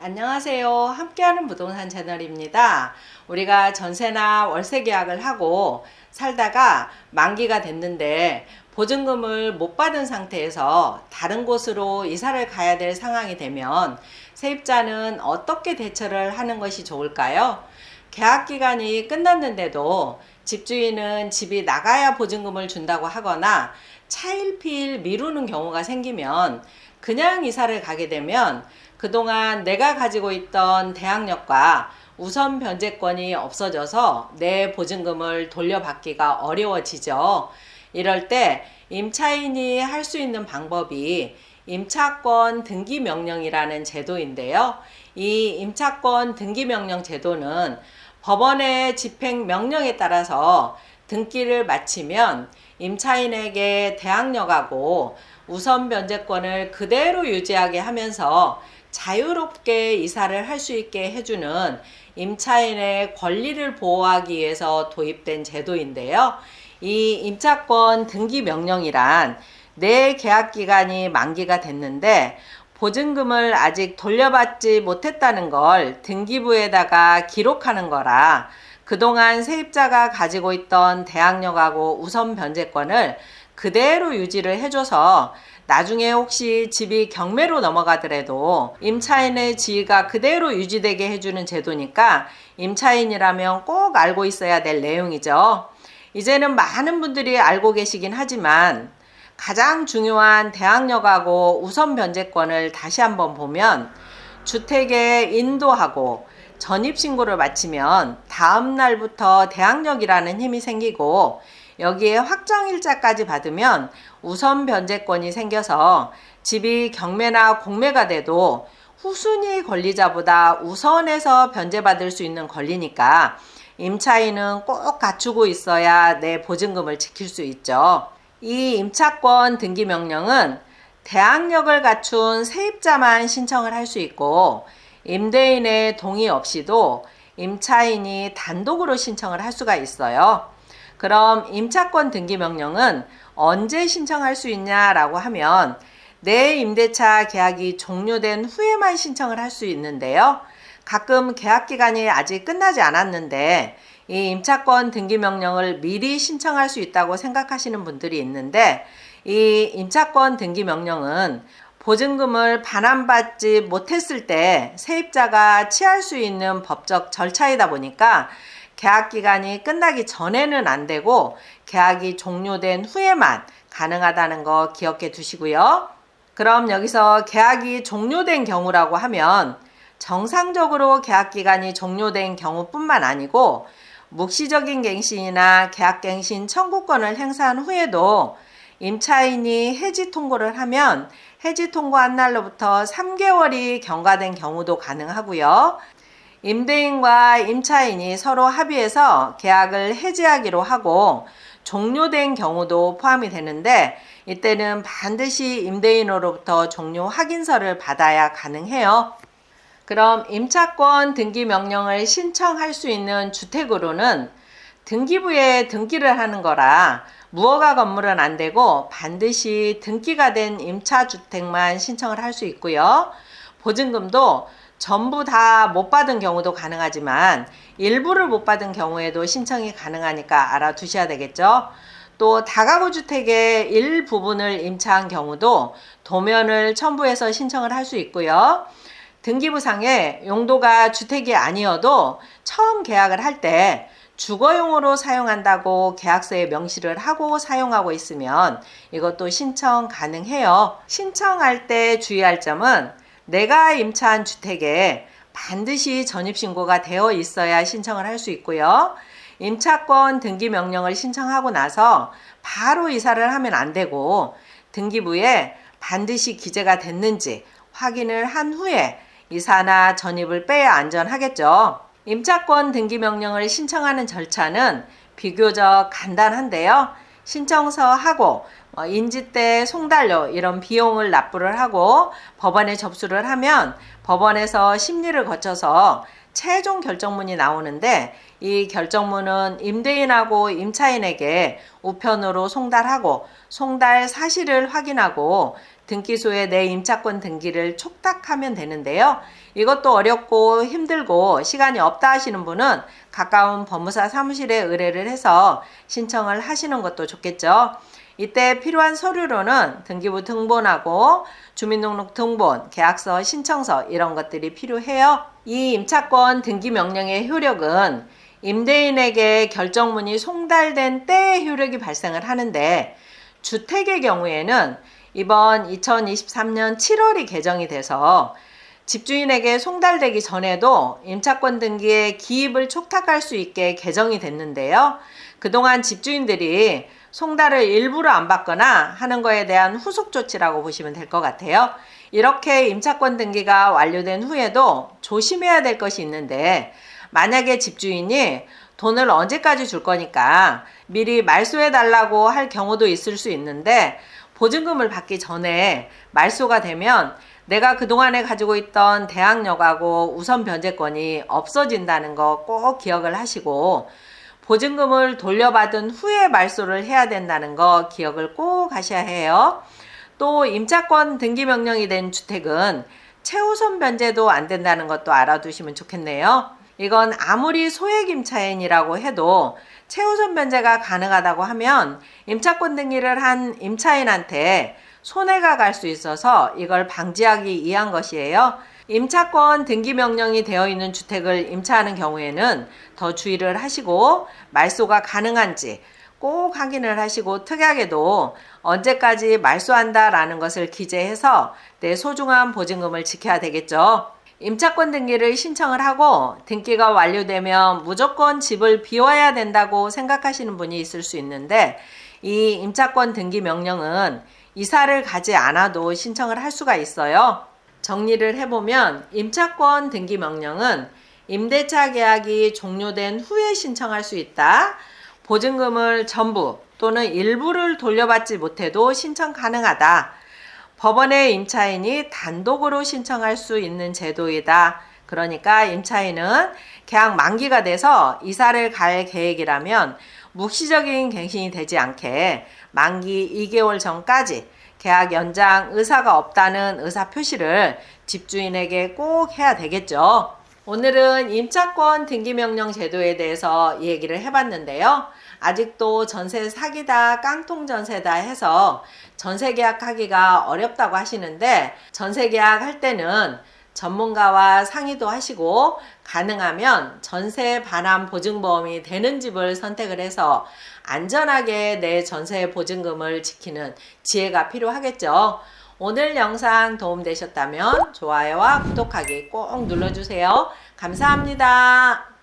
안녕하세요. 함께하는 부동산 채널입니다. 우리가 전세나 월세 계약을 하고 살다가 만기가 됐는데 보증금을 못 받은 상태에서 다른 곳으로 이사를 가야 될 상황이 되면 세입자는 어떻게 대처를 하는 것이 좋을까요? 계약 기간이 끝났는데도 집주인은 집이 나가야 보증금을 준다고 하거나 차일피일 미루는 경우가 생기면 그냥 이사를 가게 되면 그동안 내가 가지고 있던 대항력과 우선 변제권이 없어져서 내 보증금을 돌려받기가 어려워지죠. 이럴 때 임차인이 할 수 있는 방법이 임차권 등기명령이라는 제도인데요. 이 임차권 등기명령 제도는 법원의 집행명령에 따라서 등기를 마치면 임차인에게 대항력하고 우선 변제권을 그대로 유지하게 하면서 자유롭게 이사를 할 수 있게 해주는 임차인의 권리를 보호하기 위해서 도입된 제도인데요. 이 임차권 등기 명령이란 내 계약 기간이 만기가 됐는데 보증금을 아직 돌려받지 못했다는 걸 등기부에다가 기록하는 거라 그동안 세입자가 가지고 있던 대항력하고 우선 변제권을 그대로 유지를 해줘서 나중에 혹시 집이 경매로 넘어가더라도 임차인의 지위가 그대로 유지되게 해주는 제도니까 임차인이라면 꼭 알고 있어야 될 내용이죠. 이제는 많은 분들이 알고 계시긴 하지만 가장 중요한 대항력하고 우선 변제권을 다시 한번 보면 주택에 인도하고 전입신고를 마치면 다음 날부터 대항력이라는 힘이 생기고 여기에 확정일자까지 받으면 우선 변제권이 생겨서 집이 경매나 공매가 돼도 후순위 권리자보다 우선해서 변제받을 수 있는 권리니까 임차인은 꼭 갖추고 있어야 내 보증금을 지킬 수 있죠. 이 임차권 등기명령은 대항력을 갖춘 세입자만 신청을 할 수 있고 임대인의 동의 없이도 임차인이 단독으로 신청을 할 수가 있어요. 그럼 임차권 등기명령은 언제 신청할 수 있냐라고 하면 내 임대차 계약이 종료된 후에만 신청을 할 수 있는데요. 가끔 계약 기간이 아직 끝나지 않았는데 이 임차권 등기명령을 미리 신청할 수 있다고 생각하시는 분들이 있는데 이 임차권 등기명령은 보증금을 반환받지 못했을 때 세입자가 취할 수 있는 법적 절차이다 보니까 계약 기간이 끝나기 전에는 안 되고 계약이 종료된 후에만 가능하다는 거 기억해 두시고요. 그럼 여기서 계약이 종료된 경우라고 하면 정상적으로 계약 기간이 종료된 경우뿐만 아니고 묵시적인 갱신이나 계약갱신 청구권을 행사한 후에도 임차인이 해지 통고를 하면 해지 통고한 날로부터 3개월이 경과된 경우도 가능하고요. 임대인과 임차인이 서로 합의해서 계약을 해지하기로 하고 종료된 경우도 포함이 되는데 이때는 반드시 임대인으로부터 종료 확인서를 받아야 가능해요. 그럼 임차권 등기 명령을 신청할 수 있는 주택으로는 등기부에 등기를 하는 거라 무허가 건물은 안 되고 반드시 등기가 된 임차주택만 신청을 할 수 있고요. 보증금도 전부 다 못 받은 경우도 가능하지만 일부를 못 받은 경우에도 신청이 가능하니까 알아두셔야 되겠죠. 또 다가구 주택의 일부분을 임차한 경우도 도면을 첨부해서 신청을 할 수 있고요. 등기부상에 용도가 주택이 아니어도 처음 계약을 할 때 주거용으로 사용한다고 계약서에 명시를 하고 사용하고 있으면 이것도 신청 가능해요. 신청할 때 주의할 점은 내가 임차한 주택에 반드시 전입신고가 되어 있어야 신청을 할 수 있고요. 임차권 등기 명령을 신청하고 나서 바로 이사를 하면 안 되고 등기부에 반드시 기재가 됐는지 확인을 한 후에 이사나 전입을 빼야 안전하겠죠. 임차권 등기 명령을 신청하는 절차는 비교적 간단한데요. 신청서하고 인지대, 송달료 이런 비용을 납부를 하고 법원에 접수를 하면 법원에서 심리를 거쳐서 최종 결정문이 나오는데 이 결정문은 임대인하고 임차인에게 우편으로 송달하고 송달 사실을 확인하고 등기소에 내 임차권 등기를 촉탁하면 되는데요. 이것도 어렵고 힘들고 시간이 없다 하시는 분은 가까운 법무사 사무실에 의뢰를 해서 신청을 하시는 것도 좋겠죠. 이때 필요한 서류로는 등기부 등본하고 주민등록 등본, 계약서, 신청서 이런 것들이 필요해요. 이 임차권 등기 명령의 효력은 임대인에게 결정문이 송달된 때에 효력이 발생을 하는데, 주택의 경우에는 이번 2023년 7월이 개정이 돼서 집주인에게 송달되기 전에도 임차권 등기에 기입을 촉탁할 수 있게 개정이 됐는데요. 그동안 집주인들이 송달을 일부러 안 받거나 하는 거에 대한 후속 조치라고 보시면 될 것 같아요. 이렇게 임차권 등기가 완료된 후에도 조심해야 될 것이 있는데, 만약에 집주인이 돈을 언제까지 줄 거니까 미리 말소해 달라고 할 경우도 있을 수 있는데, 보증금을 받기 전에 말소가 되면 내가 그동안에 가지고 있던 대항력하고 우선 변제권이 없어진다는 거 꼭 기억을 하시고, 보증금을 돌려받은 후에 말소를 해야 된다는 거 기억을 꼭 하셔야 해요. 또 임차권 등기 명령이 된 주택은 최우선 변제도 안 된다는 것도 알아두시면 좋겠네요. 이건 아무리 소액 임차인이라고 해도 최우선 변제가 가능하다고 하면 임차권 등기를 한 임차인한테 손해가 갈 수 있어서 이걸 방지하기 위한 것이에요. 임차권 등기 명령이 되어 있는 주택을 임차하는 경우에는 더 주의를 하시고, 말소가 가능한지 꼭 확인을 하시고, 특약에도 언제까지 말소한다라는 것을 기재해서 내 소중한 보증금을 지켜야 되겠죠. 임차권 등기를 신청을 하고 등기가 완료되면 무조건 집을 비워야 된다고 생각하시는 분이 있을 수 있는데, 이 임차권 등기 명령은 이사를 가지 않아도 신청을 할 수가 있어요. 정리를 해보면 임차권 등기 명령은 임대차 계약이 종료된 후에 신청할 수 있다. 보증금을 전부 또는 일부를 돌려받지 못해도 신청 가능하다. 법원의 임차인이 단독으로 신청할 수 있는 제도이다. 그러니까 임차인은 계약 만기가 돼서 이사를 갈 계획이라면 묵시적인 갱신이 되지 않게 만기 2개월 전까지 계약 연장 의사가 없다는 의사 표시를 집주인에게 꼭 해야 되겠죠. 오늘은 임차권 등기명령 제도에 대해서 얘기를 해봤는데요. 아직도 전세 사기다, 깡통 전세다 해서 전세 계약하기가 어렵다고 하시는데, 전세 계약할 때는 전문가와 상의도 하시고 가능하면 전세 반환 보증보험이 되는 집을 선택을 해서 안전하게 내 전세 보증금을 지키는 지혜가 필요하겠죠. 오늘 영상 도움되셨다면 좋아요와 구독하기 꼭 눌러주세요. 감사합니다.